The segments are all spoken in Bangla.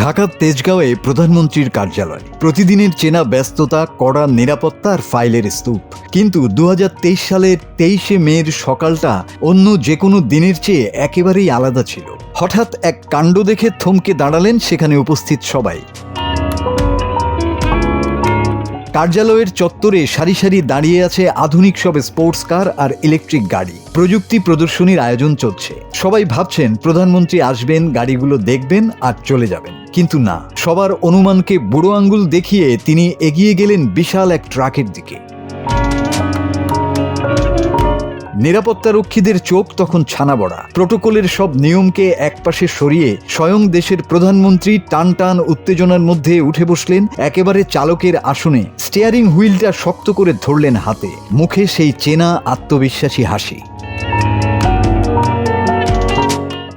ঢাকার তেজগাঁওয়ে প্রধানমন্ত্রীর কার্যালয়। প্রতিদিনের চেনা ব্যস্ততা, কড়া নিরাপত্তা আর ফাইলের স্তূপ। কিন্তু 2023 সালের 23শে মের সকালটা অন্য যে কোনো দিনের চেয়ে একেবারেই আলাদা ছিল। হঠাৎ এক কাণ্ড দেখে থমকে দাঁড়ালেন সেখানে উপস্থিত সবাই। কার্যালয়ের চত্বরে সারি সারি দাঁড়িয়ে আছে আধুনিক সব স্পোর্টস কার আর ইলেকট্রিক গাড়ি। প্রযুক্তি প্রদর্শনীর আয়োজন চলছে। সবাই ভাবছেন প্রধানমন্ত্রী আসবেন, গাড়িগুলো দেখবেন আর চলে যাবেন। কিন্তু না, সবার অনুমানকে বুড়ো আঙ্গুল দেখিয়ে তিনি এগিয়ে গেলেন বিশাল এক ট্রাকের দিকে। নিরাপত্তারক্ষীদের চোখ তখন ছানাবড়া। প্রোটোকলের সব নিয়মকে একপাশে সরিয়ে স্বয়ং দেশের প্রধানমন্ত্রী টান টান উত্তেজনার মধ্যে উঠে বসলেন একেবারে চালকের আসনে। স্টিয়ারিং হুইলটা শক্ত করে ধরলেন হাতে, মুখে সেই চেনা আত্মবিশ্বাসী হাসি।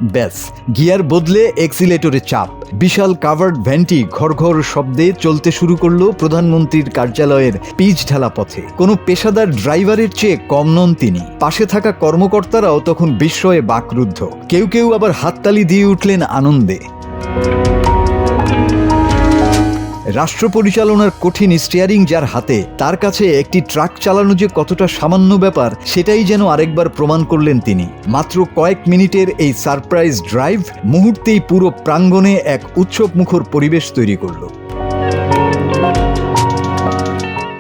ব্যাস, গিয়ার বদলে এক্সিলেটরে চাপ। বিশাল কাভার্ড ভ্যানটি ঘরঘর শব্দে চলতে শুরু করলো প্রধানমন্ত্রীর কার্যালয়ের পিচ ঢালা পথে। কোনো পেশাদার ড্রাইভারের চেয়ে কম নন তিনি। পাশে থাকা কর্মকর্তারাও তখন বিস্ময়ে বাকরুদ্ধ। কেউ কেউ আবার হাততালি দিয়ে উঠলেন আনন্দে। রাষ্ট্র পরিচালনার কঠিন স্টিয়ারিং যার হাতে, তার কাছে একটি ট্রাক চালানো যে কতটা সামান্য ব্যাপার সেটাই যেন আরেকবার প্রমাণ করলেন তিনি। মাত্র কয়েক মিনিটের এই সারপ্রাইজ ড্রাইভ মুহূর্তেই পুরো প্রাঙ্গণে এক উৎসবমুখর পরিবেশ তৈরি করল।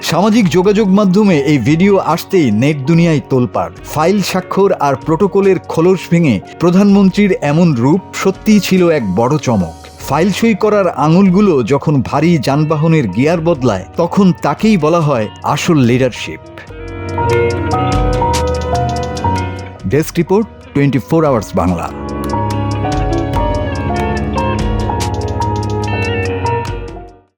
সামাজিক যোগাযোগ মাধ্যমে এই ভিডিও আসতেই নেট দুনিয়ায় তোলপাড়। ফাইল স্বাক্ষর আর প্রোটোকলের খোলস ভেঙে প্রধানমন্ত্রীর এমন রূপ সত্যিই ছিল এক বড় চমক। ফাইল সই করার আঙুলগুলো যখন ভারী যানবাহনের গিয়ার বদলায়, তখন তাকেই বলা হয় আসল leadership. Desk report, 24 hours Bangla.